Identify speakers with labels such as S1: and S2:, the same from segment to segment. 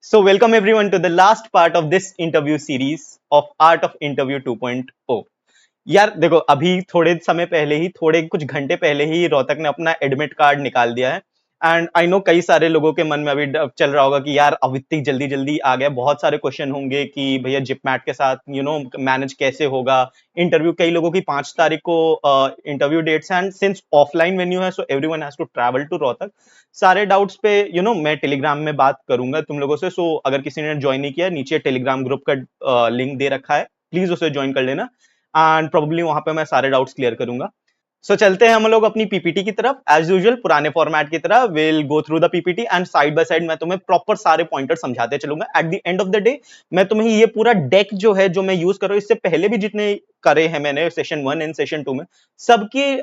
S1: So, welcome everyone to the last part of this interview series of Art of Interview 2.0. यार देखो, अभी थोड़े समय पहले ही, थोड़े कुछ घंटे पहले ही रोहतक ने अपना एडमिट कार्ड निकाल दिया है। एंड आई नो कई सारे लोगों के मन में अभी चल रहा होगा कि यार अब इतनी जल्दी जल्दी आ गया। बहुत सारे क्वेश्चन होंगे कि भैया जिपमैट के साथ मैनेज कैसे होगा इंटरव्यू। कई लोगों की 5 तारीख को interview dates, and since offline venue है so everyone has to travel to Rohtak. सारे डाउट्स पे मैं टेलीग्राम में बात करूंगा तुम लोगों से। सो अगर किसी ने ज्वाइन नहीं किया, नीचे टेलीग्राम ग्रुप का लिंक दे रखा है, प्लीज उसे ज्वाइन कर लेना। एंड प्रोबेबली वहां पे मैं सारे डाउट्स क्लियर करूंगा। सो चलते हैं हम लोग अपनी पीपीटी की तरफ। एज यूजुअल पुराने फॉर्मेट की तरह will go through the PPT and side by side मैं तुम्हें प्रॉपर सारे पॉइंटर समझाते चलूंगा। At the end of the day मैं तुम्हें ये पूरा डेक जो है, जो मैं यूज कर रहा हूँ, इससे पहले भी जितने करे हैं मैंने सेशन 1 एंड सेशन 2 में, सबकी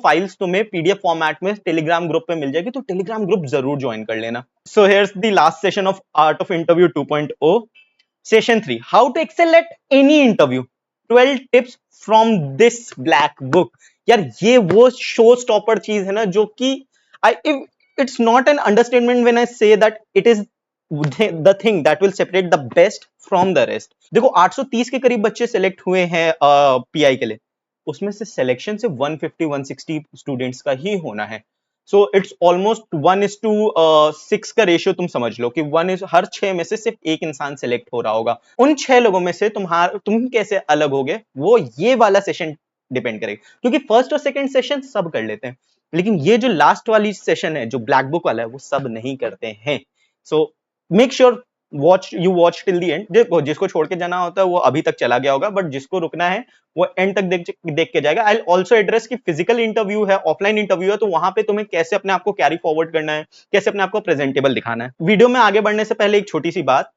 S1: फाइल्स तुम्हें पीडीएफ फॉर्मेट में टेलीग्राम ग्रुप पे मिल जाएगी। तो टेलीग्राम ग्रुप जरूर ज्वाइन कर लेना। So here's the last session of art of interview 2.0, session 3, how to excel at any interview, 12 tips from this black book. यार ये वो शो स्टॉपर चीज है ना, जो कि I if it's not an understandment when I say that it is the thing that will separate the best from the rest. देखो 830 के करीब बच्चे सेलेक्ट हुए हैं पीआई के लिए, उसमें से सिलेक्शन से 150-160 स्टूडेंट्स का ही होना है। सो इट्स ऑलमोस्ट 1:6 का रेशियो तुम समझ लो कि हर 6 में से सिर्फ एक इंसान सेलेक्ट हो रहा होगा। उन 6 लोगों में से तुम कैसे अलग होगे, वो ये वाला सेशन डिपेंड करेगा। क्योंकि फर्स्ट और सेकंड सेशन सब कर लेते हैं, लेकिन ये जो लास्ट वाली सेशन है, जो ब्लैक बुक वाला है, वो सब नहीं करते हैं। So make sure watch till the end. देखो जिसको छोड़ के जाना होता है वो अभी तक चला गया होगा, बट जिसको रुकना है वो एंड तक देख के जाएगा। आई ऑल्सो एड्रेस कि फिजिकल इंटरव्यू है, ऑफलाइन इंटरव्यू है, तो वहां पे तुम्हें कैसे अपने आप को कैरी फॉरवर्ड करना है, कैसे अपने आप को प्रेजेंटेबल दिखाना है। वीडियो में आगे बढ़ने से पहले एक छोटी सी बात,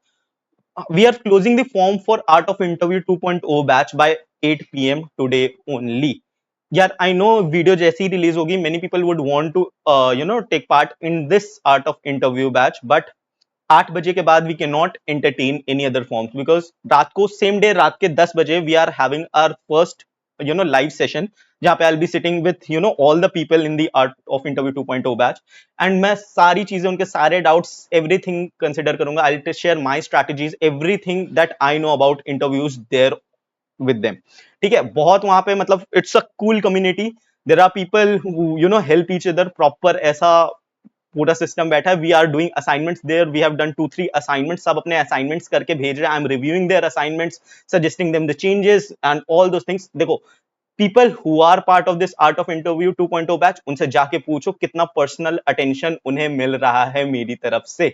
S1: we are closing the form for art of interview 2.0 batch by 8 PM today only. यार आई नो वीडियो जैसी ही रिलीज होगी, many people would want to take part in this art of interview batch, but 8 बजे के बाद we can not entertain any other forms, because रात को same day रात के 10 बजे we are having our first live session, जहां पे I will be sitting with all the people in the art of interview 2.0 batch. And मैं सारी चीजें, उनके सारे डाउट्स, एवरीथिंग कंसिडर करूंगा। I will share my strategies, everything that I know about interviews there with them. ठीक है, बहुत वहां पे मतलब it's a cool community. There are people who help each other, proper ऐसा पूरा सिस्टम बैठा है। We are doing assignments there, we have done 2-3 assignments, सब अपने असाइनमेंट्स करके भेज रहे हैं। I am reviewing their assignments, suggesting them the changes and all those things. देखो people who are part of this art of interview 2.0 batch, उनसे जाके पूछो कितना पर्सनल अटेंशन उन्हें मिल रहा है मेरी तरफ से।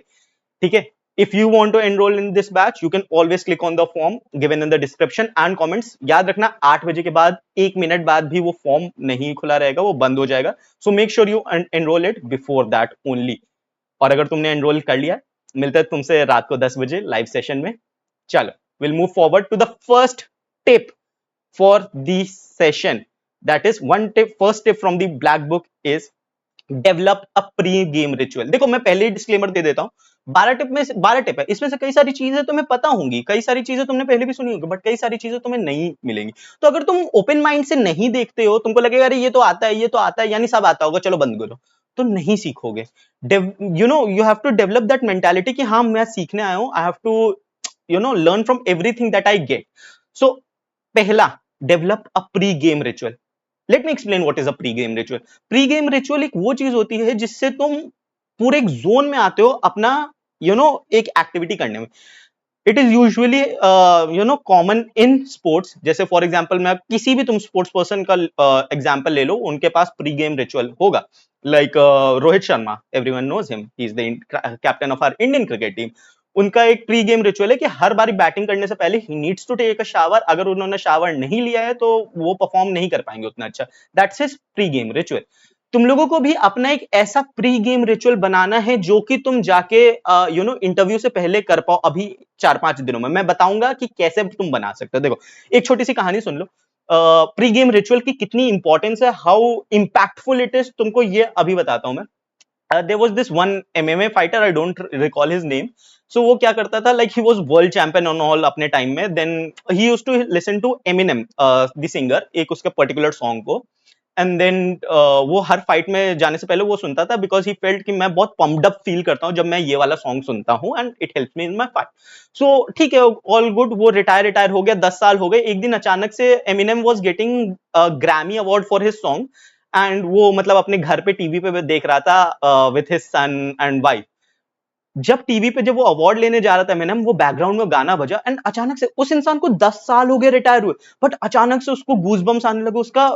S1: ठीक है, if you want to enroll in this batch you can always click on the form given in the description and comments। याद रखना 8 बजे के बाद 1 मिनट बाद भी वो फॉर्म नहीं खुला रहेगा, वो बंद हो जाएगा। so make sure you enroll it before that only। और अगर तुमने एनरोल कर लिया, मिलता है तुमसे रात को 10 बजे लाइव सेशन में। चलो will move forward to the first tip for the session. That is one tip, first tip from the black book is develop a pre game ritual. देखो मैं पहले ही डिस्क्लेमर दे देता हूं, 12 टिप है, इसमें से कई सारी चीजें तुम्हें पता होंगी, कई सारी चीजें तुमने पहले भी सुनी होगी, बट कई सारी चीजें तुम्हें नहीं मिलेंगी। तो अगर तुम ओपन माइंड से नहीं देखते हो, तुमको लगेगा अरे ये तो आता है, ये तो आता है, यानी सब आता होगा, चलो बंद करो, तो नहीं सीखोगे। You have to develop that mentality कि हाँ मैं सीखने आया हूं, I have to learn from everything that I get. So पहला, develop a pre game ritual. Let me explain what is a pre game ritual. Pre game ritual एक वो चीज होती है जिससे तुम पूरे एक जोन में आते हो अपना एक एक्टिविटी करने में। It is usually common in sports. जैसे फॉर एग्जांपल मैं किसी भी, तुम स्पोर्ट्स पर्सन का एग्जांपल ले लो, उनके पास प्री गेम रिचुअल होगा। Like Rohit Sharma, everyone knows him, he is the captain of our Indian cricket team. उनका एक प्री गेम रिचुअल है कि हर बारी बैटिंग करने से पहले ही needs to take a shower. अगर उन्होंने शावर नहीं लिया है तो वो परफॉर्म नहीं कर पाएंगे उतना अच्छा। That's his pre game ritual. तुम लोगों को भी अपना एक ऐसा प्री गेम रिचुअल बनाना है जो कि तुम जाके इंटरव्यू से पहले कर पाओ। अभी 4-5 दिनों में मैं बताऊंगा कि कैसे तुम बना सकते हो। देखो एक छोटी सी कहानी सुन लो, प्री गेम रिचुअल की कितनी इंपॉर्टेंस है, हाउ इंपैक्टफुल इट इज, तुमको ये अभी बताता हूं मैं। there was this one MMA fighter, I don't recall his name। so वो क्या करता था, like he was world champion on all अपने time में। then he used to listen to Eminem, the singer, एक उसका particular song को। And then वो हर फाइट में जाने से पहले वो सुनता था, बिकॉज ही फेल्ट कि मैं बहुत पम्प्ड अप फील करता हूँ जब मैं ये वाला सॉन्ग सुनता हूँ, and it helps me in my fight. So ठीक है, ऑल गुड। वो रिटायर हो गया, 10 साल हो गए। एक दिन अचानक से Eminem was getting Grammy award for his song, and वो मतलब अपने घर पे टीवी पे देख रहा था with his son and wife. जब टीवी पे जब वो अवार्ड लेने जा रहा था एमिनेम, वो बैकग्राउंड में गाना बजा, एंड अचानक से उस इंसान को 10 साल हो गए रिटायर हुए, बट अचानक से उसको गूजबम्स आने लगे, उसका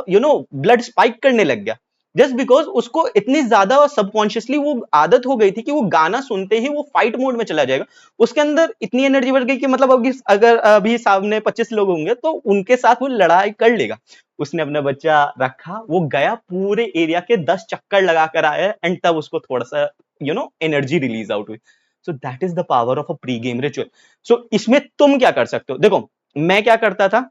S1: ब्लड स्पाइक करने लग गया, जस्ट बिकॉज उसको इतनी ज्यादा सबकॉन्शियसली वो आदत हो गई थी कि वो गाना सुनते ही वो फाइट मोड में चला जाएगा। उसके अंदर इतनी एनर्जी बढ़ गई कि मतलब अगर अभी सामने 25 लोग होंगे तो उनके साथ वो लड़ाई कर लेगा। उसने अपना बच्चा रखा, वो गया पूरे एरिया के 10 चक्कर लगा कर आया, एंड तब उसको थोड़ा सा एनर्जी रिलीज आउट हुई। So that is the power of a pre game ritual. So इसमें तुम क्या कर सकते हो? देखो, मैं क्या करता था,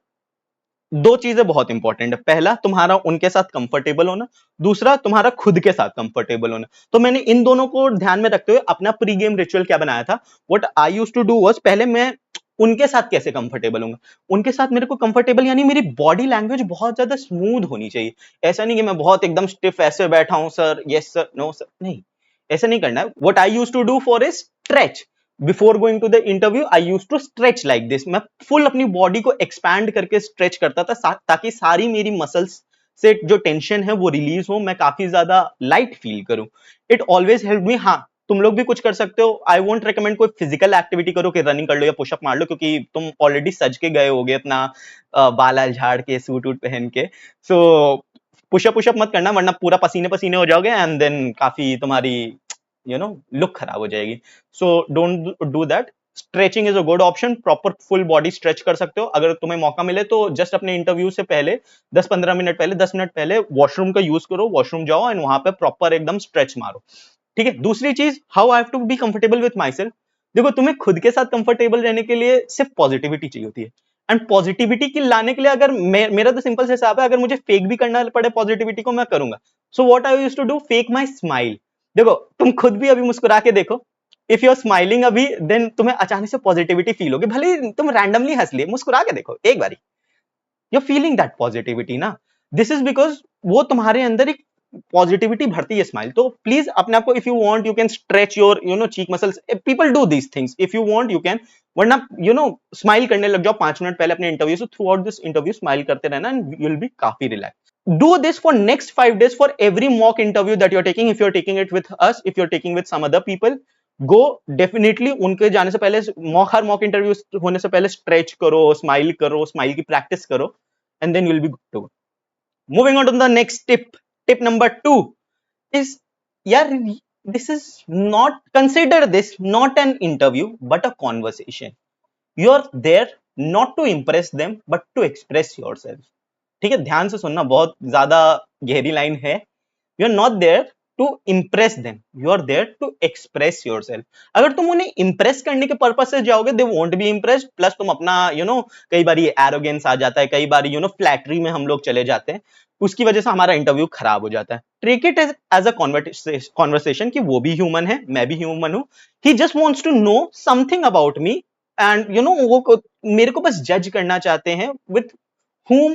S1: दो चीजें बहुत इंपॉर्टेंट है। पहला, तुम्हारा उनके साथ कंफर्टेबल होना। दूसरा, तुम्हारा खुद के साथ कंफर्टेबल होना। तो मैंने इन दोनों को ध्यान में रखते हुए अपना प्री गेम रिचुअल क्या बनाया था। What I used to do was, पहले मैं उनके साथ कैसे कंफर्टेबल होऊंगा। उनके साथ मेरे को कंफर्टेबल यानी मेरी बॉडी लैंग्वेज बहुत ज्यादा स्मूथ होनी चाहिए। ऐसा नहीं कि मैं बहुत एकदम स्टिफ ऐसे बैठा हूं, sir yes sir no sir, नहीं, ऐसा नहीं करना है। What I used to do for is stretch. Before going to the interview I use to stretch like this. मैं फुल अपनी बॉडी को एक्सपैंड करके स्ट्रेच करता था, ताकि सारी मेरी मसल्स से जो टेंशन है वो रिलीज हो, मैं काफी ज्यादा लाइट फील करूं। It always help me. हाँ, तुम लोग भी कुछ कर सकते हो। आई वोंट रिकमेंड कोई फिजिकल एक्टिविटी करो कि रनिंग कर लो या पुशअप मार लो, क्योंकि तुम ऑलरेडी सज के गए होगे अपना बाल झाड़ के, सूट वूट पहन के। सो पुशअप मत करना, वरना पूरा पसीने पसीने हो जाओगे, एंड देन काफी तुम्हारी लुक खराब हो जाएगी। So don't do that. Stretching is a good option. Proper full body stretch कर सकते हो। अगर तुम्हें मौका मिले तो जस्ट अपने इंटरव्यू से पहले 10-15 मिनट पहले, 10 मिनट पहले वॉशरूम का यूज करो, वॉशरूम जाओ एंड वहां पे प्रॉपर एकदम स्ट्रेच मारो। ठीक है। दूसरी चीज, how I have to be comfortable with myself. देखो, तुम्हें खुद के साथ कंफर्टेबल रहने के लिए सिर्फ पॉजिटिविटी चाहिए होती है। एंड पॉजिटिविटी की लाने के लिए, अगर मेरा तो सिंपल से हिसाब है, अगर मुझे फेक भी करना पड़े पॉजिटिविटी को, मैं करूंगा। So what I used to do, fake my smile. देखो, तुम खुद भी अभी मुस्कुरा के देखो। इफ यू आर स्माइलिंग अभी, देन तुम्हें अचानक से पॉजिटिविटी फील होगी। भले ही तुम रैंडमली हंस लिए, मुस्कुरा के देखो एक बारी, यू फीलिंग दैट पॉजिटिविटी ना। दिस इज बिकॉज वो तुम्हारे अंदर एक पॉजिटिविटी भरती है स्माइल। तो प्लीज अपने आप को, if you want you can stretch your cheek muscles. People do these things, if you want you can. वरना स्माइल करने लग जाओ 5 मिनट पहले अपने इंटरव्यू से। Through out this interview smile करते रहना, एंड यू विल बी काफी relax. Do this for next 5 days for every mock interview that you're taking. If you're taking it with us, if you're taking with some other people, go definitely उनके जाने से पहले, हर mock interview होने से पहले stretch करो, smile की practice करो, and then you'll be good to go. Moving on to the next tip. Tip number 2 is, yeah, this is not, consider this not an interview but a conversation. You're there not to impress them but to express yourself. ठीक है, ध्यान से सुनना, बहुत ज्यादा गहरी line है। You are not there to impress them, you are there to express yourself. अगर तुम उन्हें इंप्रेस करने के पर्पज से जाओगे, they won't be impressed. Plus तुम अपना कई बार ये एरोगेंस आ जाता है, कई बार फ्लैटरी में हम लोग चले जाते हैं, उसकी वजह से हमारा इंटरव्यू खराब हो जाता है। Treat it as a conversation कि वो भी ह्यूमन है, मैं भी ह्यूमन हूं। He just wants to know something about me, and वो मेरे को बस जज करना चाहते हैं with whom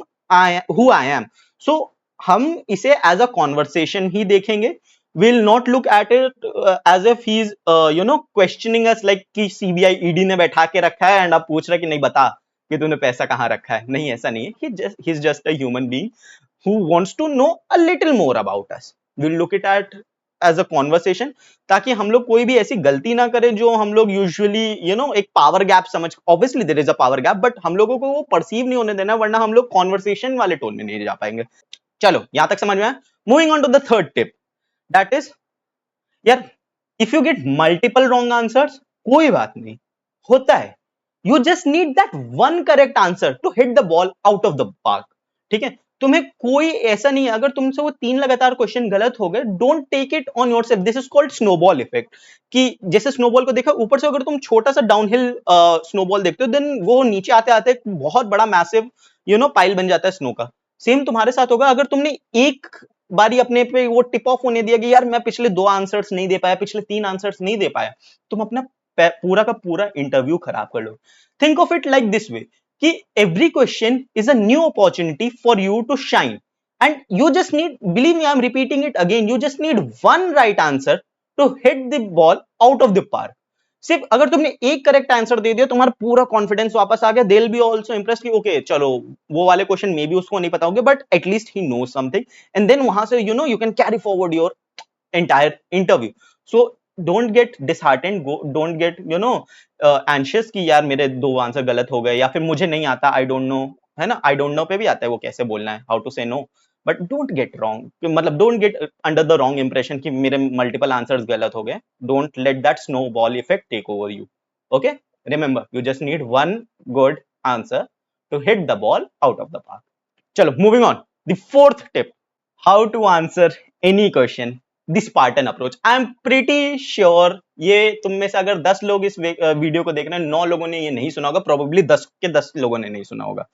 S1: who I am. So हम इसे as a conversation ही देखेंगे। We'll not look at it as if he's questioning us, like कि CBI ED ने बैठा के रखा है एंड आप पूछ रहे कि नहीं बता कि तूने पैसा कहाँ रखा है। नहीं, ऐसा नहीं है। He's just a human being who wants to know a little more about us. We'll look it at as a conversation, ताकि हम लोग कोई भी ऐसी गलती ना करें जो हम लोग यूजुअली एक पावर गैप समझ। Obviously there is a power gap, but हम लोगों को वो परसीव नहीं होने देना, वरना हम लोग कॉन्वर्सेशन वाले टोन में नहीं जा पाएंगे। चलो, यहां तक समझ में आया। Moving on to the third tip, that is, यार, if you get multiple wrong answers, कोई बात नहीं, होता है। You just need that one correct answer to hit the ball out of the park. ठीक है, तुम्हें कोई ऐसा नहीं है, अगर तुमसे वो 3 लगातार क्वेश्चन गलत हो गए, don't take it on yourself. This is called snowball effect. कि जैसे स्नोबॉल को देखा ऊपर से, अगर तुम छोटा सा डाउनहिल स्नोबॉल देखते हो, देन वो नीचे आते आते बहुत बड़ा मैसिव पाइल बन जाता है स्नो का। सेम तुम्हारे साथ होगा, अगर तुमने एक बारी अपने पे वो टिप ऑफ होने दिया कि यार मैं पिछले 2 आंसर्स नहीं दे पाया, पिछले 3 आंसर्स नहीं दे पाया, तुम अपना पूरा का पूरा इंटरव्यू खराब कर लो। Think of it like this way कि every question is a new opportunity for you to shine. and you just need, believe me, I'm repeating it again, you just need one right answer to hit the ball out of the park. सिर्फ अगर तुमने एक correct answer दे दिया, तुम्हारा पूरा confidence वापस आ गया, they will be also impressed कि ओके चलो वो वाले क्वेश्चन मे बी उसको नहीं पता होंगे but at least he knows something, and then वहां से you know you can carry forward your entire interview. So don't get disheartened, don't get anxious कि यार मेरे दो आंसर गलत हो गए या फिर मुझे नहीं आता, आई डोंट नो, है ना, आई डोंट नो पे भी आता है वो कैसे बोलना है, how to say no, but don't get wrong, मतलब don't get under the wrong impression कि मेरे मल्टीपल आंसर्स गलत हो गए. Don't let that snowball effect take over you. Okay, remember you just need one good answer to hit the ball out of the park. चलो moving on, the fourth tip, how to answer any question, the Spartan approach. I am pretty sure ये तुम में से अगर 10 लोग इस video को देख रहे हैं, 9 लोगों ने ये नहीं सुना होगा, प्रोबेबली 10 के 10 लोगों ने नहीं सुना होगा.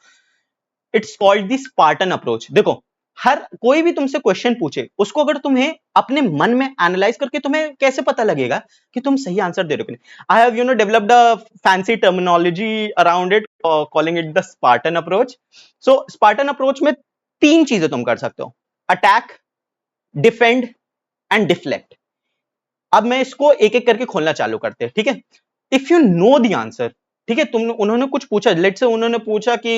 S1: It's called the Spartan approach. देखो, हर कोई भी तुमसे क्वेश्चन पूछे, उसको अगर तुम्हें अपने मन में एनालाइज करके, तुम्हें कैसे पता लगेगा कि तुम सही आंसर दे रहे हो कि नहीं. I have developed a fancy terminology around it, calling it the Spartan approach. So Spartan approach में 3 चीजें तुम कर सकते हो: अटैक, डिफेंड एंड डिफ्लेक्ट. अब मैं इसको एक एक करके खोलना चालू करते हैं, ठीक है. If you know the answer, ठीक है, तुम उन्होंने कुछ पूछा, लेट्स से उन्होंने पूछा कि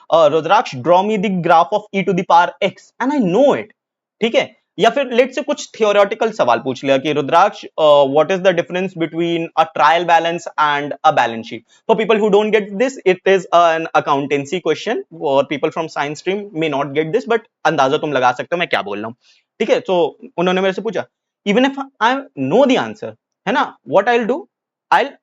S1: Rudraksh draw me the graph of e to the power x and I know it, ठीक है. या फिर लेट्स से कुछ थियोरेटिकल सवाल पूछ लिया कि Rudraksh what is the difference between a trial balance and a balance sheet. For people who don't get this, it is an accountancy question, और people from science stream may not get this, but अंदाजा तुम लगा सकते हो मैं क्या बोल रहा हूं, ठीक है. तो उन्होंने मेरे से पूछा, even if I know the answer, है ना, what I'll do, I'll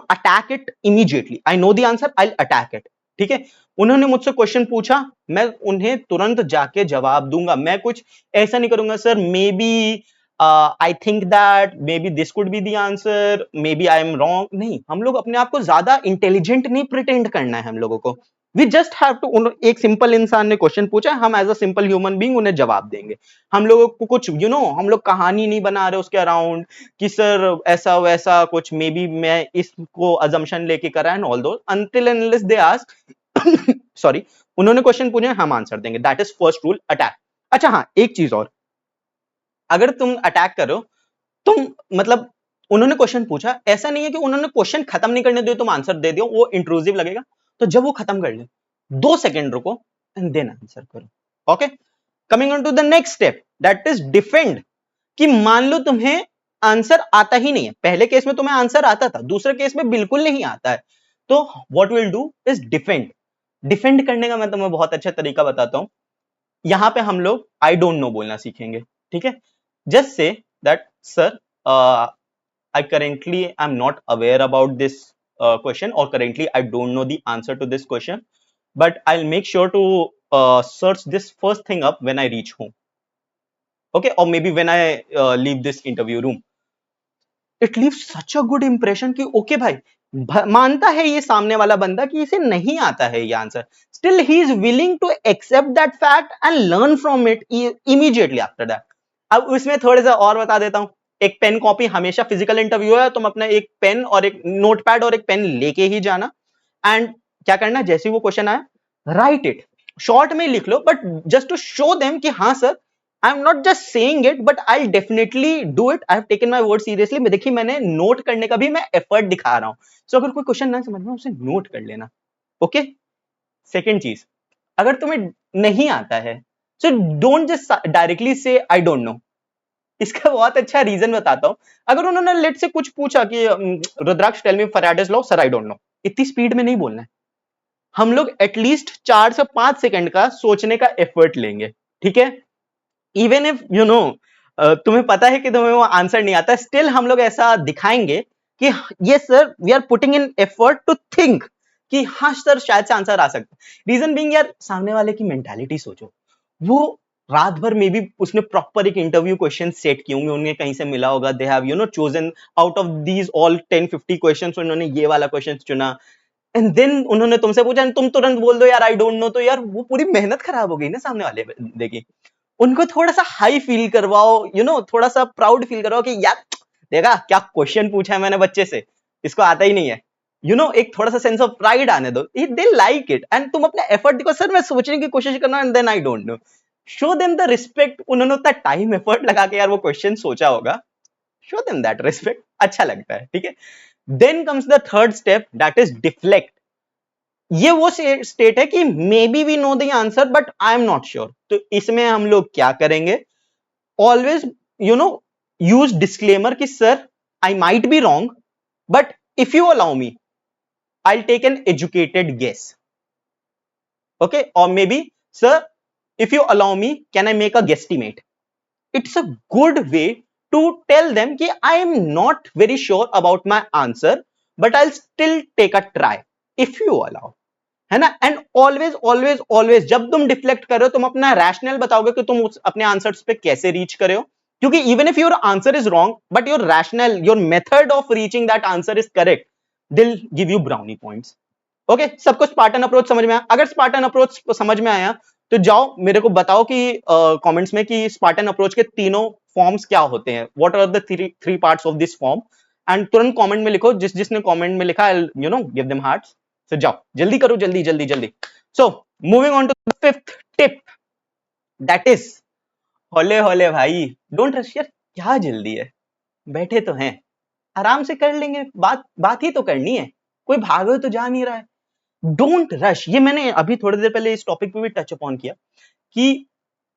S1: attack it immediately. I know the answer, I'll attack it, ठीक है. उन्होंने मुझसे क्वेश्चन पूछा, मैं उन्हें तुरंत जाके जवाब दूंगा. मैं कुछ ऐसा नहीं करूंगा sir maybe I think that maybe this could be the answer, maybe I am wrong. नहीं, हम लोग अपने आप को ज्यादा इंटेलिजेंट नहीं प्रिटेंड करना है हम लोगों को. वी जस्ट हैव टू, एक सिंपल इंसान ने क्वेश्चन पूछा, हम as a simple human being उन्हें जवाब देंगे. हम लोगों को कुछ हम लोग कहानी नहीं बना रहे उसके अराउंड कि सर ऐसा वैसा कुछ, मे बी मैं इसको अजम्पशन लेके करा एंड ऑल दो, until and unless they ask sorry, उन्होंने क्वेश्चन पूछे, हम आंसर देंगे. That is first rule, attack. अच्छा हाँ, एक चीज और, अगर तुम अटैक करो, तुम मतलब उन्होंने क्वेश्चन पूछा, ऐसा नहीं है कि उन्होंने क्वेश्चन खत्म नहीं करने दिया तुम आंसर दे दियो, वो इंट्रूसिव लगेगा. तो जब वो खत्म कर ले, 2 सेकंड रुको एंड देन आंसर करो. Okay, coming on to the next step, that is defend. कि मान लो तुम्हें आंसर आता ही नहीं है, पहले केस में तुम्हें आंसर आता था, दूसरे केस में बिल्कुल नहीं आता है, तो what will do is defend. Defend करने का मैं तुम्हें बहुत अच्छा तरीका बताता हूं. यहां पे हम लोग आई डोंट नो बोलना सीखेंगे, ठीक है. Just say that sir I currently am not aware about this question, or currently I don't know the answer to this question, but I'll make sure to search this first thing up when I reach home. Okay, or maybe when I leave this interview room. It leaves such a good impression कि okay भाई, मानता है ये सामने वाला बंदा कि इसे नहीं आता है ये answer, still he is willing to accept that fact and learn from it immediately after that. अब इसमें थोड़े सा और बता देता हूं. एक पेन कॉपी, हमेशा फिजिकल इंटरव्यू है, तुम अपना एक पेन और एक नोटपैड और एक पेन लेके ही जाना, एंड क्या करना, जैसे ही वो क्वेश्चन आया, राइट इट, शॉर्ट में लिख लो, but just to show them कि हाँ sir, I am not just saying it, but I definitely do it, I have taken my word seriously. देखिए, मैंने नोट करने का भी मैं एफर्ट दिखा रहा हूं. सो अगर कोई क्वेश्चन ना समझ में, उसे नोट कर लेना. ओके, सेकेंड चीज, अगर तुम्हें नहीं आता है, सो डोंट जस्ट डायरेक्टली से आई डोंट नो. इसका बहुत अच्छा रीजन बताता हूं. अगर उन्होंने लेट से कुछ पूछा कि Rudraksh tell me Faraday's law, sir I don't know, इतनी स्पीड में नहीं बोलना है. हम लोग एटलीस्ट 4 से 5 सेकंड का सोचने का एफर्ट लेंगे, ठीक है. इवन इफ तुम्हें पता है कि तुम्हें वो आंसर नहीं आता, स्टिल हम लोग ऐसा दिखाएंगे कि ये sir we are putting in effort to think कि हाँ सर शायद से आंसर आ सकता है. रीजन बीइंग, यार सामने वाले की मेंटालिटी सोचो, वो रात भर में भी उसने प्रॉपर एक इंटरव्यू क्वेश्चन सेट किए होंगे, उन्हें कहीं से मिला होगा, they have chosen out of these all 10-50 questions, उन्होंने ये वाला क्वेश्चन चुना, एंड देन उन्होंने तुमसे पूछा तुम तुरंत बोल दो यार आई डोंट नो, तो यार वो पूरी मेहनत खराब हो गई ना सामने वाले देखिए. उनको थोड़ा सा हाई फील करवाओ, थोड़ा सा प्राउड फील करवाओ कि यार देखा क्या क्वेश्चन पूछा है मैंने बच्चे से, इसको आता ही नहीं है. एक थोड़ा सा सेंस ऑफ प्राइड आने दो, दे लाइक इट, एंड तुम अपने एफर्ट दिखाओ, सर मैं सोचने की कोशिश करना and then I don't know. Show them the respect, उन्होंने उतना टाइम एफर्ट लगा के यार वो क्वेश्चन सोचा होगा, शो देम दैट रिस्पेक्ट, अच्छा लगता है, ठीक है। Then comes the third step, that is deflect. ये वो स्टेट है कि maybe we know the answer but I am not sure, तो इसमें हम लोग क्या करेंगे, always you know use disclaimer कि sir I might be wrong but if you allow me I'll take an educated guess. Okay, or maybe, sir, if you allow me, can I make a guesstimate? It's a good way to tell them कि I am not very sure about my answer, but I'll still take a try if you allow. है ना? And always, always, always जब तुम deflect कर रहे हो, तुम अपना रैशनल बताओगे कि तुम अपने आंसर्स पे कैसे रीच करे हो, क्योंकि even if your answer is wrong but your rational, your method of reaching that answer is correct, they'll give you brownie points. Okay, सबको स्पार्टन अप्रोच समझ में आया? अगर स्पार्टन अप्रोच समझ में आया तो जाओ मेरे को बताओ कि कमेंट्स में कि स्पार्टन अप्रोच के तीनों फॉर्म्स क्या होते हैं, what are the three parts of this form, and तुरंत कमेंट में लिखो, जिसने कमेंट में लिखा I you know give them hearts. So जाओ जल्दी करो, जल्दी जल्दी जल्दी। So moving on to the fifth tip, that is होले होले भाई, डोंट रश यार, क्या जल्दी है, बैठे तो हैं, आराम से कर लेंगे, बात ही तो करनी है, कोई भागे तो जा नहीं रहा है। डोंट रश, ये मैंने अभी थोड़ी देर पहले इस टॉपिक पे भी टच अपॉन किया कि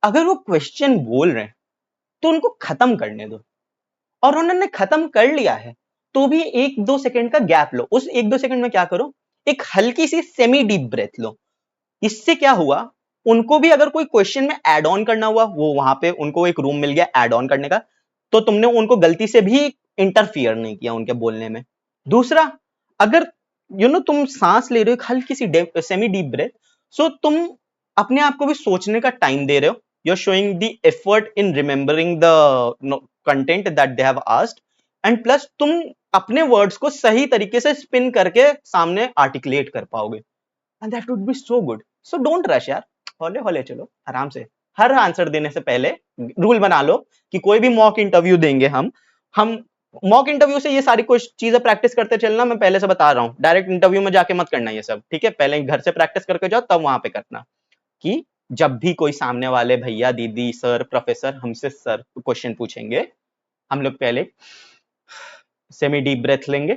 S1: अगर वो क्वेश्चन बोल रहे हैं तो उनको खत्म करने दो, और उन्होंने खत्म कर लिया है तो भी 1-2 सेकंड का गैप लो। उस 1-2 सेकंड में क्या करो, एक हल्की सी सेमी डीप ब्रेथ लो। इससे क्या हुआ, उनको भी अगर कोई क्वेश्चन में ऐड ऑन करना हुआ, वो वहां पे उनको एक रूम मिल गया ऐड ऑन करने का, तो तुमने उनको गलती से भी इंटरफियर नहीं किया उनके बोलने में। दूसरा, अगर तुम सांस ले रहे हो एक हल्की सी सेमी डीप ब्रेथ, सो तुम अपने आप को भी सोचने का टाइम दे रहे हो, you are showing the effort in remembering the content that they have asked, and plus तुम अपने वर्ड्स को सही तरीके से स्पिन करके सामने आर्टिकुलेट कर पाओगे, and that would be so good. So don't rush यार, हौले हौले चलो, आराम से। हर आंसर देने से पहले रूल बना लो कि कोई भी मॉक इंटरव्यू देंगे हम मॉक इंटरव्यू से ये सारी कुछ चीजें प्रैक्टिस करते चलना, मैं पहले से बता रहा हूं, डायरेक्ट इंटरव्यू में जाके मत करना ये सब, ठीक है? पहले घर से प्रैक्टिस करके जाओ, तब वहां पे करना कि जब भी कोई सामने वाले भैया दीदी सर प्रोफेसर हमसे सर क्वेश्चन पूछेंगे, हम लोग पहले सेमी डीप ब्रेथ लेंगे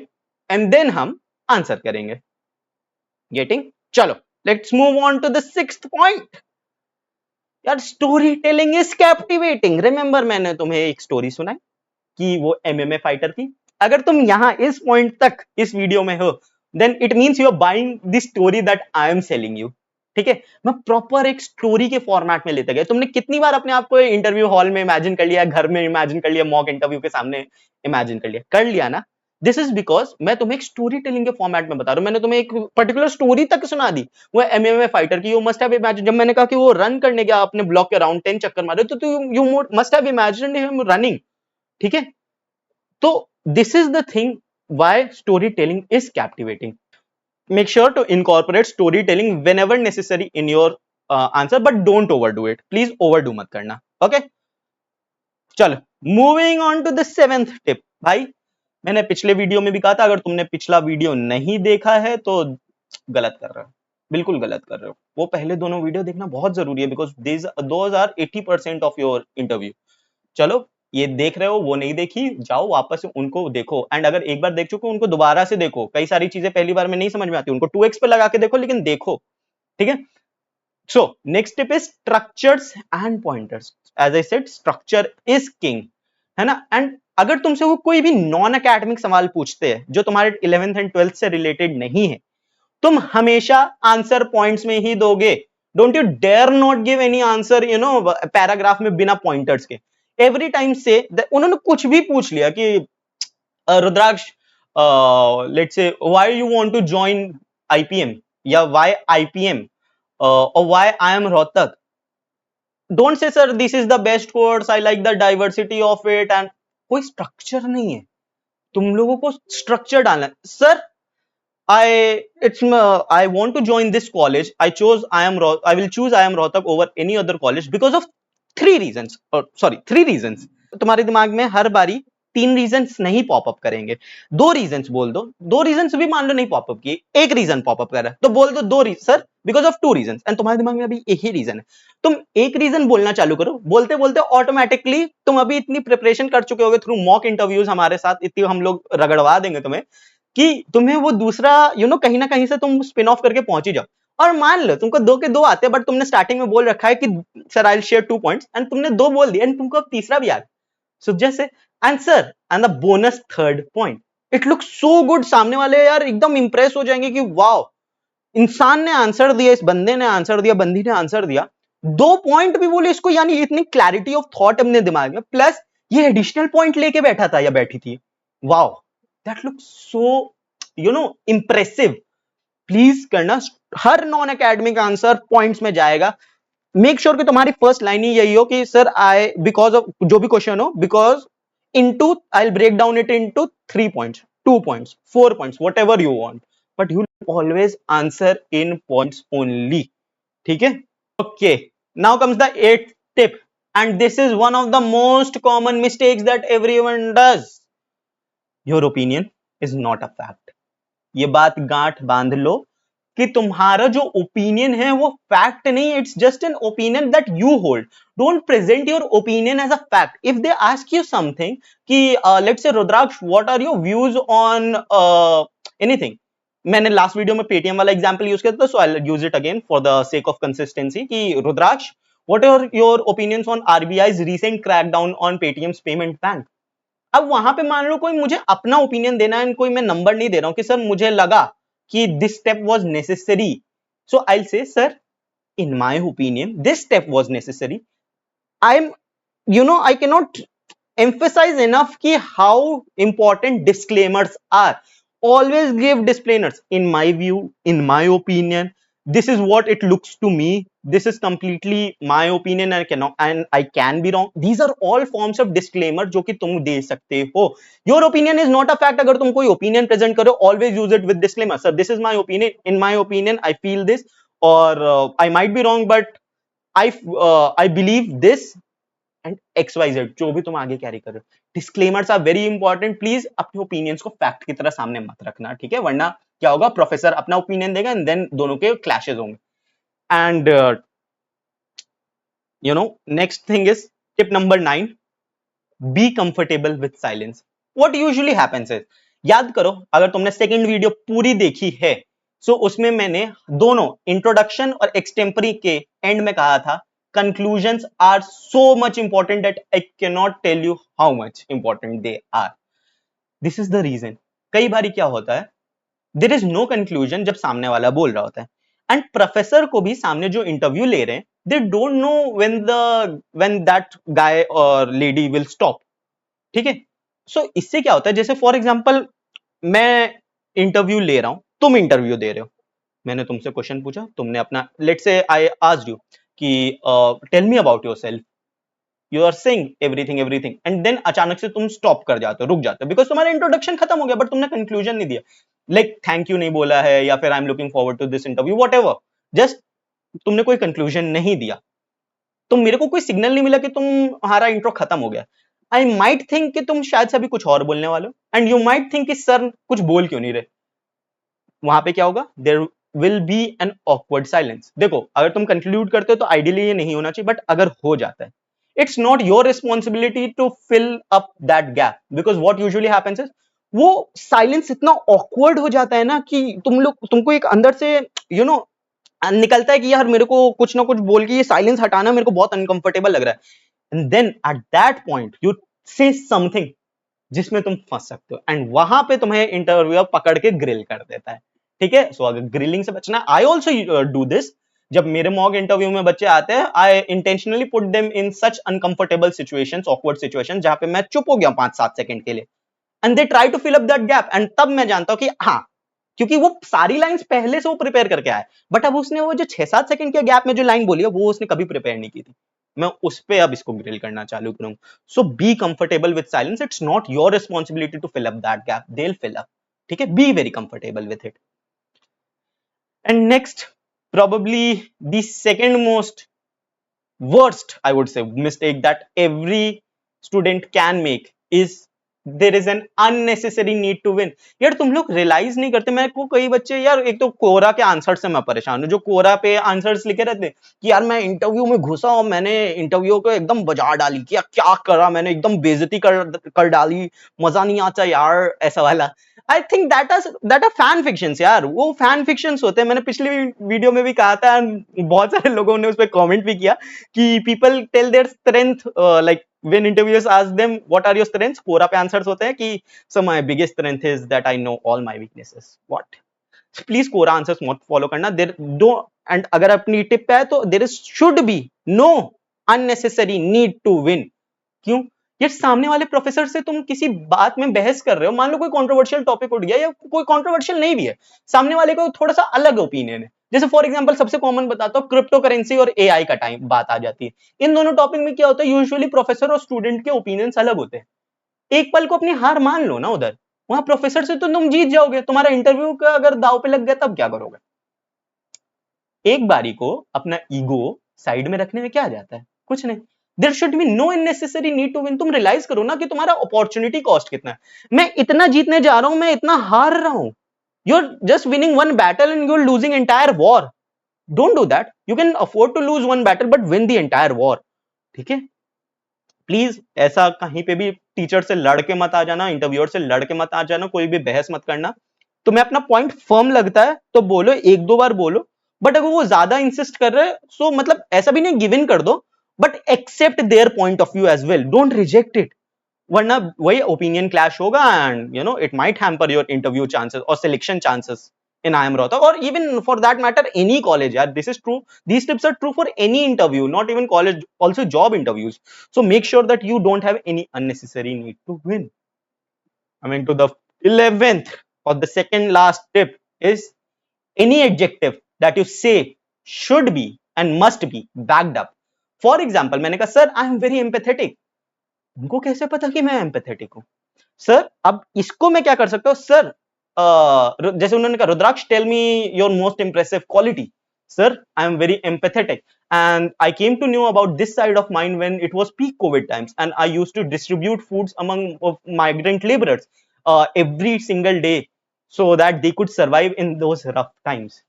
S1: एंड देन हम आंसर करेंगे। गेटिंग? चलो let's move on to the sixth point. यार story telling is captivating. Remember मैंने तुम्हें एक स्टोरी सुनाई कि वो एमएमए फाइटर की। अगर तुम यहां इस पॉइंट तक इस वीडियो में हो, then it means you are buying the story that I am selling you. ठीक है, मैं प्रॉपर एक स्टोरी के फॉर्मेट में लेते गए। तुमने कितनी बार अपने आप को इंटरव्यू हॉल में इमेजिन कर लिया, घर में इमेजिन कर लिया, मॉक इंटरव्यू के सामने इमेजिन कर लिया ना? दिस इज बिकॉज मैं तुम्हें एक स्टोरी टेलिंग के फॉर्मेट में बता रहा हूं। मैंने तुम्हें एक पर्टिकुलर स्टोरी तक सुना दी, वो एमएमए फाइटर की। यू मस्ट हैव इमेजिन, जब मैंने कहा कि वो रन करने गया अपने ब्लॉक के अराउंड 10 चक्कर मारे, तो you must have imagined him running. ठीक है, तो this is the thing why storytelling is captivating. Make sure to incorporate storytelling whenever necessary in your answer, but don't overdo it. Please overdo मत करना। Okay? चलो moving on to the seventh tip। भाई मैंने पिछले video में भी कहा था, अगर तुमने पिछला वीडियो नहीं देखा है तो गलत कर रहे हो, बिल्कुल गलत कर रहे हो। वो पहले दोनों वीडियो देखना बहुत जरूरी है, because those are 80% of your interview. चलो ये देख रहे हो, वो नहीं देखी, जाओ वापस उनको देखो, एंड अगर एक बार देख चुके हो उनको दोबारा से देखो। कई सारी चीजें पहली बार में नहीं समझ में आती, उनको 2x पे लगा के देखो, लेकिन देखो। ठीक है, so next tip is structures and pointers. As I said, structure is king, है ना? एंड अगर तुमसे वो कोई भी नॉन एकेडमिक सवाल पूछते हैं जो तुम्हारे 11th एंड 12th से रिलेटेड नहीं है, तुम हमेशा आंसर पॉइंट्स में ही दोगे। Don't you dare not give any answer paragraph में बिना पॉइंटर्स के। एवरी टाइम से उन्होंने कुछ भी पूछ लिया कि Rudraksh let's say why you want to join IPM, या व्हाई आईपीएम, और why I am Rohtak, don't say sir this is the best course, I like the diversity of it, and कोई स्ट्रक्चर नहीं है। तुम लोगों को स्ट्रक्चर डालना है। Sir I want to join this college. I will choose I am Rohtak over any other college because of 3 reasons. Or sorry, 3 reasons. तुम्हारे दिमाग में हर बारी 3 रीजंस नहीं पॉपअप करेंगे, 2 रीजंस बोल दो, 2 रीजंस भी मान लो नहीं पॉपअप किए, एक रीजन पॉपअप कर रहा है तो बोल दो 2 reason sir because of 2 reasons, and तुम्हारे दिमाग में अभी एक ही रीजन है, तुम एक रीजन बोलना चालू करो, बोलते बोलते ऑटोमेटिकली तुम अभी इतनी प्रिपरेशन कर चुके होगे थ्रू मॉक इंटरव्यूज हमारे साथ, इतनी हम लोग रगड़वा देंगे तुम्हें कि तुम्हें वो दूसरा कहीं ना कहीं से तुम स्पिन ऑफ करके पहुंच ही जाओ। और मान लो तुमको 2 के 2 आते हैं बट तुमने स्टार्टिंग में बोल रखा है कि sir I will share 2 points, and तुमने 2 बोल दिया एंड तुमको अब तीसरा भी आ गया, सो जैसे answer and the bonus third point, it looks so good, सामने वाले यार एकदम इंप्रेस हो जाएंगे कि वाओ इंसान ने आंसर दिया, इस बंदे ने आंसर दिया, बंदी ने आंसर दिया, 2 पॉइंट भी बोले इसको, यानी इतनी क्लैरिटी ऑफ थॉट अपने दिमाग में, प्लस ये एडिशनल पॉइंट लेके बैठा था या बैठी थी, wow that looks so impressive. Please करना, हर नॉन एकेडमिक आंसर पॉइंट्स में जाएगा, मेक श्योर कि तुम्हारी फर्स्ट लाइन ही यही हो कि सर आई बिकॉज ऑफ जो भी क्वेश्चन हो, because into I will break down it into 3 points, 2 points, 4 points, whatever you want, but you always answer in points only, ठीक है? Okay, now comes the 8th tip, and this is one of the most common mistakes that everyone does, your opinion is not a fact. ये बात गांठ बांध लो कि तुम्हारा जो opinion है वो फैक्ट नहीं, it's just an opinion that you hold, don't present your opinion as a fact. If they ask you something कि let's say Rudraksh what are your views on anything, मैंने लास्ट वीडियो में Paytm वाला example use किया था, so I will use it again for the sake of consistency कि Rudraksh what are your opinions on RBI's recent crackdown on Paytm's payment bank। अब वहां पे मान लो कोई मुझे अपना ओपिनियन देना है, कोई मैं नंबर नहीं दे रहा हूं कि सर मुझे लगा कि this step was necessary, so I will say sir in my opinion this step was necessary, I am I can not emphasize enough ki how important disclaimers are, always give disclaimers, in my view, in my opinion, this is what it looks to me, this is completely my opinion and I can be wrong, these are all forms of disclaimer जो कि तुम दे सकते हो। your opinion is not a fact, अगर तुम कोई opinion present करो always use it with disclaimer, sir this is my opinion, in my opinion I feel this, or I might be wrong but I believe this and XYZ जो भी तुम आगे carry कर रहे हो, disclaimers are very important, please अपने opinions को fact की तरह सामने मत रखना, ठीक है? वरना क्या होगा, प्रोफेसर अपना ओपिनियन देगा एंड देन दोनों के क्लैशेस होंगे। And next thing is tip number 9, B comfortable with silence. What usually happens is, याद करो अगर तुमने सेकंड वीडियो पूरी देखी है, सो उसमें मैंने दोनों इंट्रोडक्शन और एक्सटेम्परी के एंड में कहा था conclusions are so much important that I cannot tell you how much important they are. This is the reason. कई बारी क्या होता है, there is no conclusion जब सामने वाला बोल रहा होता है, एंड प्रोफेसर को भी सामने जो इंटरव्यू ले रहे हैं they don't know when that guy or lady will stop, ठीक है? सो इससे क्या होता है, जैसे फॉर एग्जांपल मैं इंटरव्यू ले रहा हूं, तुम इंटरव्यू दे रहे हो, मैंने तुमसे क्वेश्चन पूछा, तुमने अपना let's say I asked you कि tell me about yourself, you are saying everything and then अचानक से तुम स्टॉप कर जाते हो, रुक जाते हो, बिकॉज तुम्हारा इंट्रोडक्शन खत्म हो गया बट तुमने कंक्लूजन नहीं दिया, लाइक थैंक यू नहीं बोला है या फिर I am looking forward to this interview, whatever, just तुमने कोई कंक्लूजन नहीं दिया, तो मेरे को कोई सिग्नल नहीं मिला कि तुम्हारा इंट्रो खत्म हो गया। आई माइट थिंक कि तुम शायद से अभी कुछ और बोलने वाले हो, एंड यू माइट थिंक कि सर कुछ बोल क्यों नहीं रहे, वहां पे क्या होगा, there will be an awkward silence. देखो अगर तुम कंक्लूड करते हो तो आइडियली ये नहीं होना चाहिए, बट अगर हो जाता है, it's not your responsibility to fill up that gap, because what usually happens is वो साइलेंस इतना ऑकवर्ड हो जाता है ना कि तुमको एक अंदर से निकलता है कि यार मेरे को कुछ ना कुछ बोल के ये साइलेंस हटाना मेरे को बहुत अनकंफर्टेबल लग रहा है, and then at that point you say something जिसमें तुम फंस सकते हो, एंड वहां पे तुम्हें इंटरव्यूअर पकड़ के ग्रिल कर देता है, ठीक है? सो अगर ग्रिलिंग से बचना, आई ऑल्सो डू दिस, जब मेरे मॉक इंटरव्यू में बच्चे आते हैं, I intentionally put them in such uncomfortable situations, awkward situation, जहां पे मैं चुप हो गया 5-7 सेकंड के लिए, and they try to fill up that gap, and तब मैं जानता हूं कि हाँ, क्योंकि वो सारी लाइंस पहले से वो प्रिपेयर करके आया, बट अब उसने वो जो 6-7 सेकंड के गैप में जो लाइन बोली है वो उसने कभी प्रिपेयर नहीं की थी, मैं उस पे अब इसको ग्रिल करना चालू करूंगा। So be comfortable with silence, it's not your responsibility to fill up that gap, they will fill up, ठीक है? Be very comfortable with it. And next, probably the second most worst, I would say, mistake that every student can make is there is an unnecessary need to win. यार तुम लोग realise नहीं करते। मेरे को कई बच्चे यार, एक तो कोरा के आंसर से मैं परेशान हूँ, जो कोरा पे आंसर्स लिखे रहते हैं कि यार मैं इंटरव्यू में घुसा और मैंने इंटरव्यू को एकदम बजा डाली, कि यार क्या करा मैंने, एकदम बेइज्जती कर डाली, मजा नहीं आता यार, ऐसा वाला। I think that are fan fictions यार, वो फैन फिक्शंस होते हैं। मैंने पिछली वीडियो में भी कहा था, and बहुत सारे लोगों ने उस पर कमेंट भी किया कि people tell their strength, like when interviewers ask them what are your strengths, Quora पे आंसर्स होते हैं कि so my biggest strength is that I know all my weaknesses। what? Please Quora answers मत follow करना। देर दो, and अगर अपनी टिप पे है तो there is should be no unnecessary need to win. क्यों? ये सामने वाले प्रोफेसर से तुम किसी बात में बहस कर रहे हो, मान लो कोई कंट्रोवर्शियल टॉपिक उठ गया, या कोई कंट्रोवर्शियल नहीं भी है, सामने वाले को थोड़ा सा अलग ओपिनियन है, जैसे फॉर एग्जांपल सबसे कॉमन बताता हूं, क्रिप्टो करेंसी और एआई का टाइम बात आ जाती है। इन दोनों टॉपिक में क्या होता है, यूजुअली प्रोफेसर और स्टूडेंट के ओपिनियंस अलग होते हैं। एक पल को अपनी हार मान लो ना उधर, वहां प्रोफेसर से तो तुम जीत जाओगे, तुम्हारा इंटरव्यू का अगर दाव पे लग गया तब क्या करोगे? एक बारी को अपना ईगो साइड में रखने में क्या जाता है, कुछ नहीं। There should be no unnecessary need to win. तुम रियलाइज करो ना कि तुम्हारा अपॉर्चुनिटी कॉस्ट कितना है। मैं इतना जीतने जा रहा हूं, मैं इतना हार रहा हूं। You are just winning one battle and you are losing entire war. Don't do that. You can afford to lose one battle but win the entire war. ठीक है? प्लीज ऐसा कहीं पे भी टीचर से लड़ के मत आ जाना, इंटरव्यूअर से लड़ के मत आ जाना, कोई भी बहस मत करना। तुम्हें अपना पॉइंट फर्म लगता है तो बोलो, एक दो बार बोलो, बट अगर वो ज्यादा इंसिस्ट कर रहे हैं सो मतलब ऐसा भी नहीं गिव इन कर दो, but accept their point of view as well, don't reject it. वरना वही ओपिनियन क्लैश होगा and you know it might hamper your interview chances और selection chances in IIM Rohtak, or even for that matter any college. Yeah, this is true. These tips are true for any interview, not even college, also job interviews. So make sure that you don't have any unnecessary need to win. Coming to the 11th or the second last tip is any adjective that you say should be and must be backed up. For example, मैंने कहा sir I am very empathetic. उनको कैसे पता कि मैं empathetic हूं? Sir अब इसको मैं क्या कर सकता हूं? सर जैसे उन्होंने कहा Rudraksh tell me your most impressive quality. Sir I am very empathetic and I came to know about this side of mine when it was peak COVID times and I used to distribute foods among migrant laborers every single day so that they could survive in those rough times.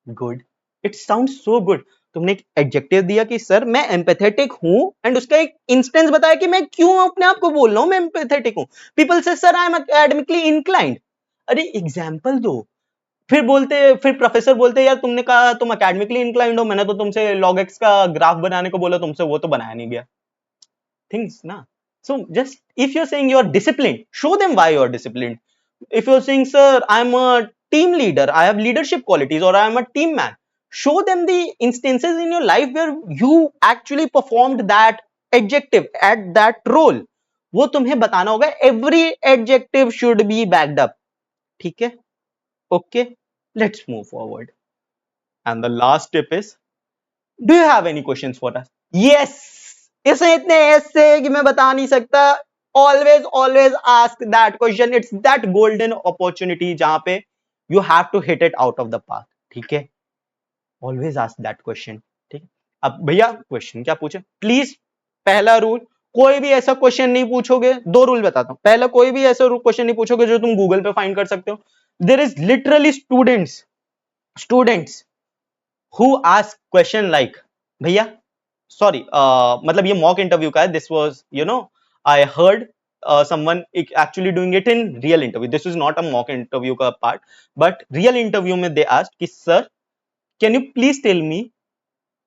S1: Good. It sounds so good. तुमने एक adjective दिया कि sir मैं empathetic हूं and उसका एक instance बताया कि मैं क्यों अपने आप को बोल रहा हूं मैं एम्पैथेटिक हूं। पीपल से sir I M academically inclined. अरे एग्जांपल दो। फिर प्रोफेसर बोलते यार तुमने कहा तुम एकेडमिकली इंक्लाइंड हो, मैंने तो तुमसे लॉग एक्स का ग्राफ बनाने को बोला, तुमसे वो तो बनाया नहीं गया। थिंग्स ना। So just if you're saying you're disciplined, show them why you're disciplined. If you're saying, sir, I'm a team leader, I have leadership qualities, or I'm a team man, show them the instances in your life where you actually performed that adjective at that role. वो तुम्हें बताना होगा। Every adjective should be backed up. ठीक है? Okay, let's move forward. And the last tip is, do you have any questions for us? Yes. इसे इतने ऐसे कि मैं बता नहीं सकता। Always ask that question. It's that golden opportunity जहां पे you have to hit it out of the park. ठीक है? Always ask that question. ठीक है? अब भैया क्वेश्चन क्या पूछे? प्लीज पहला रूल, कोई भी ऐसा क्वेश्चन नहीं पूछोगे। दो रूल बताता हूं। पहला, कोई भी ऐसा क्वेश्चन नहीं पूछोगे जो तुम गूगल पे फाइंड कर सकते हो। There is literally students who ask question like, भैया सॉरी मतलब ये मॉक इंटरव्यू का है। This was you know I heard someone actually doing it in real interview. This is not a mock interview का part, but real interview में they asked कि sir can you please tell me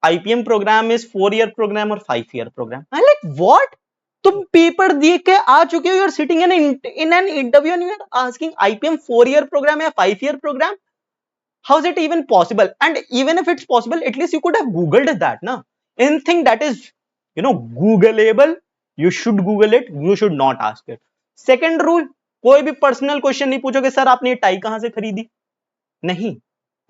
S1: IPM program is 4-year program or 5-year program? I'm like what? तुम paper देख के आ चुके हो, you are sitting in an interview and you are asking IPM 4-year program या 5-year program? How is it even possible? And even if it's possible, at least you could have googled that na. Anything that is googleable, you should google it, you should not ask it. Second rule, कोई भी personal question नहीं पूछोगे sir आपने ये tie कहां से खरीदी,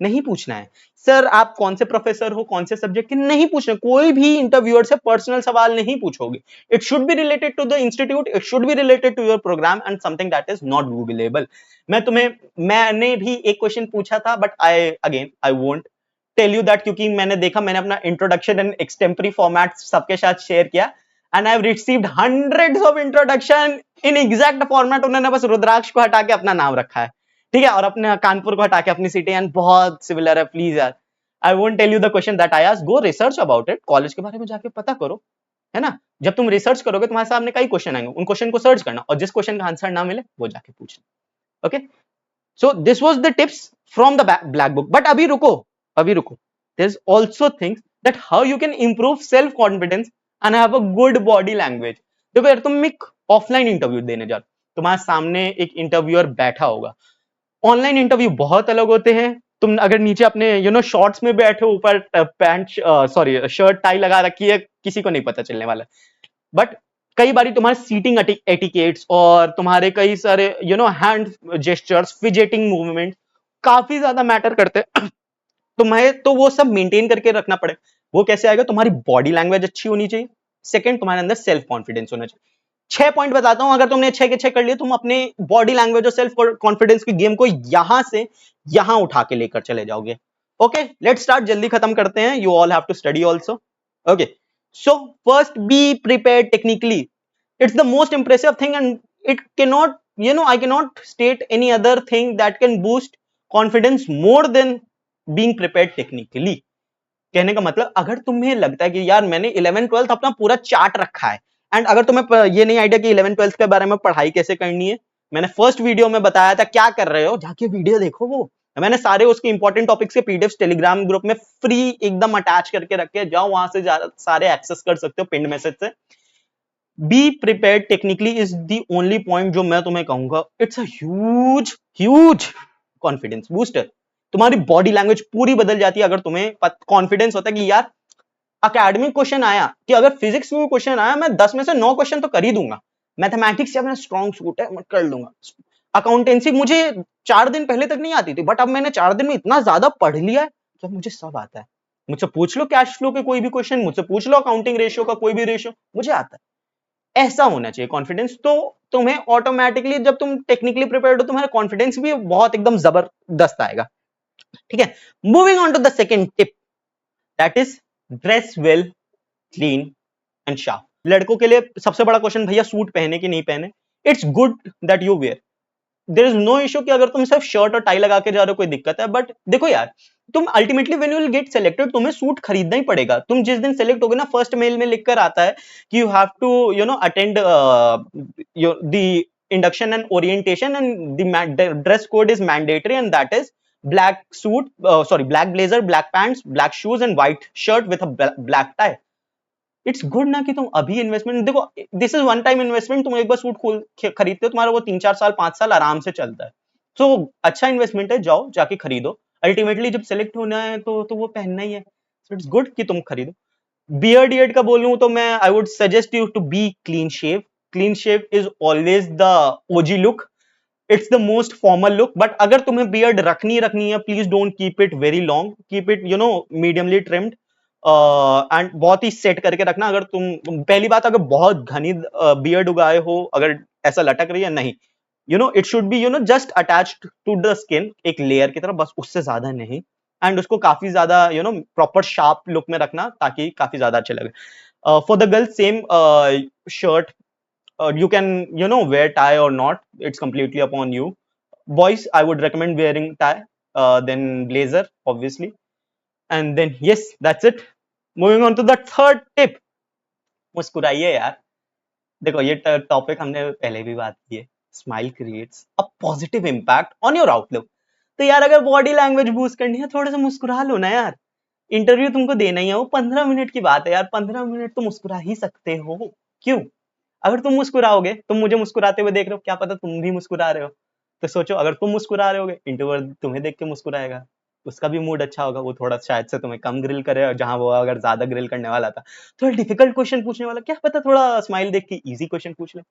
S1: नहीं पूछना है। सर आप कौन से प्रोफेसर हो, कौन से सब्जेक्ट के, नहीं पूछना। कोई भी इंटरव्यूअर से पर्सनल सवाल नहीं पूछोगे। It should be related to the institute, it should be related to your programme and something that is not googleable. मैंने भी एक क्वेश्चन पूछा था but I won't tell you that, क्योंकि मैंने देखा, मैंने अपना इंट्रोडक्शन एंड एक्सटेम्परी फॉर्मेट सबके साथ शेयर किया and I have received hundreds of introduction in exact format. उन्होंने बस रुद्राक्ष को हटा के अपना नाम रखा है, ठीक है, और अपने कानपुर को हटा के अपनी सिटी, एंड बहुत सिमिलर है। प्लीज यार, I won't tell you the question that I asked, go research about it, college के बारे में जाके पता करो, है ना। जब तुम रिसर्च करोगे तुम्हारे सामने कई क्वेश्चन आएंगे, उन क्वेश्चन को सर्च करना, और जिस क्वेश्चन का आंसर ना मिले वो जाके पूछना। Okay, so this was the tips from the black book. But अभी रुको, अभी रुको, there is also things that how you can improve self confidence and have a good body language. देखो यार, तुम एक ऑफलाइन इंटरव्यू देने जा, तुम्हारे सामने एक इंटरव्यूअर बैठा होगा। ऑनलाइन इंटरव्यू बहुत अलग होते हैं। तुम अगर नीचे अपने शॉर्ट्स में बैठे हो, ऊपर पैंट सॉरी शर्ट टाई लगा रखी है, किसी को नहीं पता चलने वाला। बट कई बारी तुम्हारे सीटिंग एटिकेट्स और तुम्हारे कई सारे हैंड जेस्चर्स, फिजेटिंग मूवमेंट काफी ज्यादा मैटर करते हैं। तुम्हें तो वो सब मेंटेन करके रखना पड़े। वो कैसे आएगा? तुम्हारी बॉडी लैंग्वेज अच्छी होनी चाहिए। सेकंड, तुम्हारे अंदर सेल्फ कॉन्फिडेंस होना चाहिए। 6 पॉइंट बताता हूं, अगर तुमने 6 के 6 कर लिए, तुम अपने बॉडी लैंग्वेज और सेल्फ कॉन्फिडेंस की गेम को यहां से यहां उठा के लेकर चले जाओगे। ओके, लेट्स स्टार्ट, जल्दी खत्म करते हैं। You all have to study also. Okay, so first be prepared technically. It's the most impressive thing, and it cannot, I cannot state any other thing that can boost confidence more than being prepared technically. कहने का मतलब, अगर तुम्हें लगता है कि यार मैंने 11 12 अपना पूरा चार्ट रखा है, एंड अगर तुम्हें ये नहीं आइडिया कि 11 12 के बारे में पढ़ाई कैसे करनी है, मैंने फर्स्ट वीडियो में बताया था। क्या कर रहे हो? जाके वीडियो देखो। वो मैंने सारे उसके इंपॉर्टेंट टॉपिक्स के पीडीएफ टेलीग्राम ग्रुप में फ्री एकदम अटैच करके रखे, जाओ वहां से सारे एक्सेस कर सकते हो पिन मैसेज से। Be prepared technically is the only point जो मैं तुम्हें कहूंगा। It's a huge huge confidence booster. तुम्हारी बॉडी लैंग्वेज पूरी बदल जाती है अगर तुम्हें कॉन्फिडेंस होता है कि यार अकेडमिक क्वेश्चन आया, कि अगर फिजिक्स में क्वेश्चन आया, मैं 10 में से 9 क्वेश्चन तो कर ही दूंगा। मैथमेटिक्स से अपना स्ट्रॉन्ग सूट है, मैं कर लूंगा। अकाउंटेंसी मुझे 4 दिन पहले तक नहीं आती थी, बट अब मैंने 4 दिन में इतना ज्यादा पढ़ लिया है कि मुझे सब आता है। मुझसे पूछ लो कैश फ्लो के कोई भी क्वेश्चन, मुझसे पूछ लो अकाउंटिंग रेशियो का कोई भी रेशियो, मुझे आता है। ऐसा होना चाहिए कॉन्फिडेंस। तो तुम्हें ऑटोमेटिकली, जब तुम टेक्निकली प्रिपेयर्ड हो, तुम्हारा कॉन्फिडेंस भी बहुत एकदम जबरदस्त आएगा। ठीक है, moving on to the second tip, that is dress well, clean and sharp. लड़कों के लिए सबसे बड़ा क्वेश्चन, भैया सूट पहने कि नहीं पहने। It's good that you wear, there is no issue कि अगर तुम सिर्फ शर्ट और टाई लगा के जा रहे हो कोई दिक्कत है। बट देखो यार, तुम ultimately when you will get selected, तुम्हें सूट खरीदना ही पड़ेगा। तुम जिस दिन सिलेक्ट होगे ना, फर्स्ट मेल में लिख कर आता है कि you have to attend the induction and orientation, and the dress code is mandatory, and that is black suit, black blazer, black pants, black shoes and white shirt with a black tie. It's good ना कि तुम अभी investment देखो, this is one time investment. तुम एक बार suit खरीदते हो, तुम्हारा वो 3 4 साल 5 साल आराम से चलता है। तो अच्छा इन्वेस्टमेंट है, जाओ जाके खरीदो। अल्टीमेटली जब सेलेक्ट होना है तो वो पहनना ही है। सो इट्स गुड कि तुम खरीदो। बियर्ड का बोलूं तो मैं I would suggest you to be clean shave. Clean shave is always the OG look, it's the most formal look. But अगर तुम्हें बियर्ड रखनी है, please don't keep it very long, keep it mediumly trimmed, and बहुत ही set करके रखना। अगर तुम पहली बात, अगर बहुत घनी बियर्ड उगाए हो, अगर ऐसा लटक रही है, नहीं, it should be just attached to the skin, एक लेयर की तरह, बस उससे ज्यादा नहीं। एंड उसको काफी ज्यादा प्रॉपर शार्प लुक में रखना, ताकि काफी ज्यादा अच्छे लगे। For the girl, same shirt, you can wear tie or not, it's completely upon you. Boys, I would recommend wearing tie, then blazer obviously, and then yes, that's it. Moving on to the third tip, मुस्कुराइए यार। देखो, ये topic हमने पहले भी बात की है। Smile creates a positive impact on your outlook. तो यार, अगर बॉडी लैंग्वेज बूस्ट करनी है, थोड़ा सा मुस्कुरा लो ना यार। इंटरव्यू तुमको देना ही है, वो 15 मिनट की बात है यार, 15 मिनट तो मुस्कुरा ही सकते हो। क्यों? अगर तुम मुस्कुराओगे, तुम मुझे मुस्कुराते हुए देख रहे हो, क्या पता तुम भी मुस्कुरा रहे हो। तो सोचो, अगर तुम मुस्कुरा रहे होगे, इंटरव्यूअर तुम्हें देख के मुस्कुराएगा, उसका भी मूड अच्छा होगा, वो थोड़ा शायद से तुम्हें कम ग्रिल करे, जहां वो अगर ज्यादा ग्रिल करने वाला था, थोड़ा डिफिकल्ट क्वेश्चन पूछने वाला, क्या पता थोड़ा स्माइल देख के इजी क्वेश्चन पूछ ले।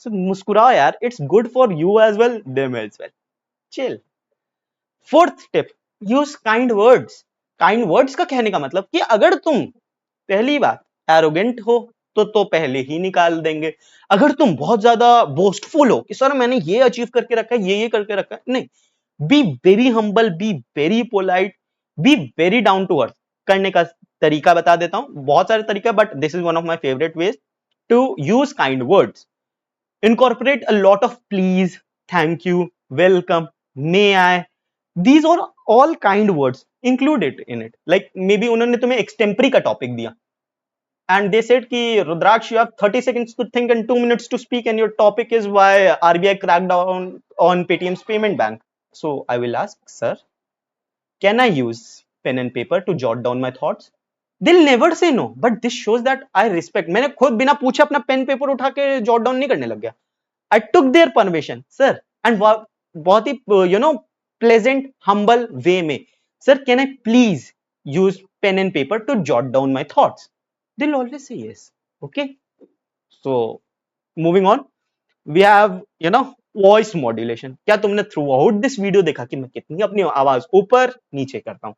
S1: सो मुस्कुराओ यार, it's good for you as well, them as well. Chill. Fourth tip, use kind words. Kind words का कहने का मतलब कि अगर तुम, पहली बात, एरोगेंट हो तो पहले ही निकाल देंगे। अगर तुम बहुत ज्यादा बोस्टफुल हो कि सर मैंने ये अचीव करके रखा है, ये करके रखा है, नहीं, be very humble, be very polite, be very down to earth. करने का तरीका बता देता हूं, बहुत सारे तरीका, but this is one of my favourite ways. to use kind words. Incorporate a lot of please, thank you, welcome, may I. These are all kind words. Include it in it. Like maybe उन्होंने तुम्हें extempore का topic दिया and they said कि Rudraksh, you have 30 seconds to think and 2 minutes to speak and your topic is why RBI cracked down on Paytm's payment bank. So I will ask, sir, can I use pen and paper to jot down my thoughts? They'll never say no, but this shows that I respect. मैंने खुद बिना पूछे अपना pen paper उठा के jot down नहीं करने लग गया. I took their permission, sir, and बहुत ही pleasant, humble way में, sir, can I please use pen and paper to jot down my thoughts? They'll always say yes. Okay. So moving on, we have voice modulation. क्या तुमने through out this video देखा कि मैं कितनी अपनी आवाज ऊपर नीचे करता हूं,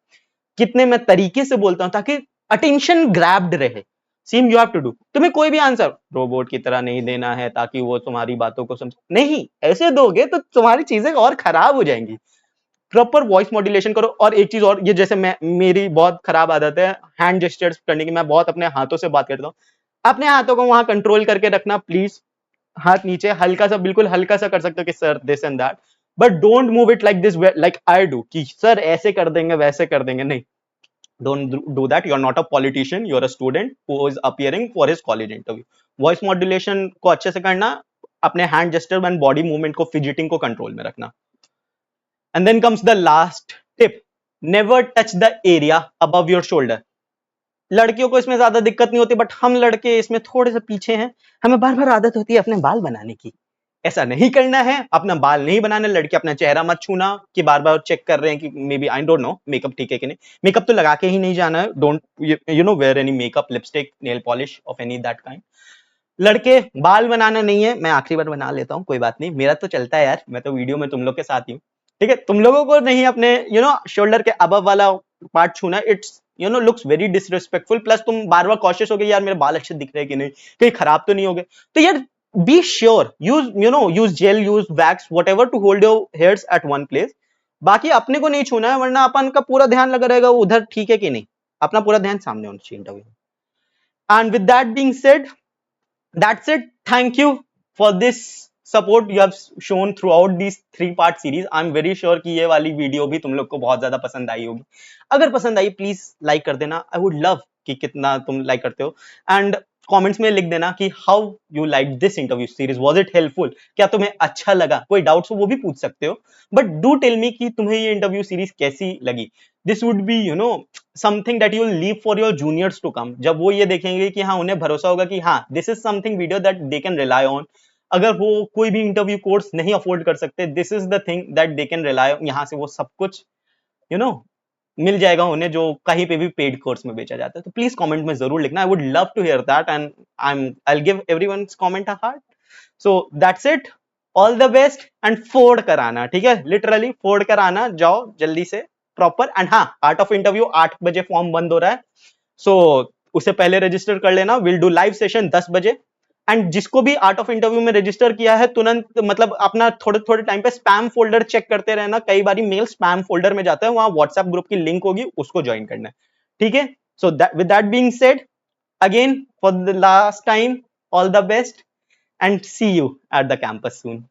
S1: कितने मैं तरीके से बोलता हूं ताकि अटेंशन ग्रैब्ड रहे. Same you have to do. तुम्हें कोई भी आंसर रोबोट की तरह नहीं देना है ताकि वो तुम्हारी बातों को समझ नहीं. ऐसे दोगे तो तुम्हारी चीजें और खराब हो जाएंगी. प्रॉपर वॉइस मॉड्यूलेशन करो. और एक चीज और, ये जैसे मेरी बहुत खराब आदत है हैंड जेस्चर्स करने की. मैं बहुत अपने हाथों से बात करता हूँ. अपने हाथों को वहां कंट्रोल करके रखना प्लीज. हाथ नीचे हल्का सा, बिल्कुल हल्का सा कर सकते हो कि sir this and that, but don't move it like this like I do कि सर ऐसे कर देंगे वैसे कर देंगे. नहीं, don't do that. You're not a politician, you're a student who is appearing for his college interview. Voice modulation को अच्छे से करना, अपने hand gesture and body movement को, फिजिटिंग को कंट्रोल में रखना. And then comes the last tip, never touch the area above your shoulder. लड़कियों को इसमें ज्यादा दिक्कत नहीं होती, बट हम लड़के इसमें थोड़े से पीछे हैं. हमें बार बार आदत होती है अपने बाल बनाने की. ऐसा नहीं करना है. अपना बाल नहीं बनाना. लड़के अपना चेहरा मत छूना कि बार बार चेक कर रहे हैं कि maybe I don't know makeup ठीक है कि नहीं. मेकअप तो लगा के ही नहीं जाना है. Don't wear any makeup, lipstick, nail polish of any that kind. लड़के बाल बनाना नहीं है. मैं आखिरी बार बना लेता हूँ, कोई बात नहीं, मेरा तो चलता है यार. मैं तो वीडियो में तुम लोग के साथ ही हूँ. ठीक है, तुम लोगों को नहीं अपने शोल्डर के अबव वाला पार्ट छूना. It's looks very disrespectful. Plus तुम बार बार कॉशियस हो गए यार मेरे बाल अच्छे दिख रहे हैं कि नहीं, कहीं खराब तो नहीं हो गए. तो यार be sure, use gel, use wax, whatever to hold your hairs at one place. बाकी अपने को नहीं छूना है, वरना अपन का पूरा ध्यान लगा रहेगा उधर ठीक है कि नहीं. अपना पूरा ध्यान सामने होना चाहिए interview. And with that being said, that's it. Thank you for this support you have shown throughout these 3-part series. I'm very sure कि ये वाली वीडियो भी तुम लोग को बहुत ज्यादा पसंद आई होगी. अगर पसंद आई प्लीज लाइक कर देना. आई वुड लव कि कितना तुम लाइक करते हो. एंड कमेंट्स में लिख देना कि how you like this interview series. Was it helpful? क्या तुम्हें अच्छा लगा? कोई डाउट्स हो वो भी पूछ सकते हो. बट डू टेल मी कि तुम्हें ये इंटरव्यू सीरीज कैसी लगी. This would be something that you will leave for your juniors to come. जब वो ये देखेंगे कि हाँ उन्हें भरोसा होगा कि हाँ this is something video that they can rely on. अगर वो कोई भी इंटरव्यू कोर्स नहीं अफोर्ड कर सकते, this is the thing that they can rely on. यहाँ से वो सब कुछ मिल जाएगा उन्हें जो कहीं पे भी पेड कोर्स में बेचा जाता है. तो प्लीज कमेंट में जरूर लिखना. I would love to hear that and I will give everyone's comment a heart. So that's it. All the best and फोड़ कर आना. ठीक है, लिटरली फोड़ कर आना. जाओ जल्दी से प्रॉपर. एंड हाँ, आर्ट ऑफ इंटरव्यू 8 बजे फॉर्म बंद हो रहा है. सो उसे पहले रजिस्टर कर लेना. विल डू लाइव सेशन 10 बजे. एंड जिसको भी आर्ट ऑफ इंटरव्यू में रजिस्टर किया है, तुरंत मतलब अपना थोड़े थोड़े टाइम पे स्पैम फोल्डर चेक करते रहना. कई बार मेल स्पैम फोल्डर में जाता है, वहां व्हाट्सएप ग्रुप की लिंक होगी, उसको ज्वाइन करना है. ठीक है. So with that being said, again for the last time, all the best and see you at the campus soon.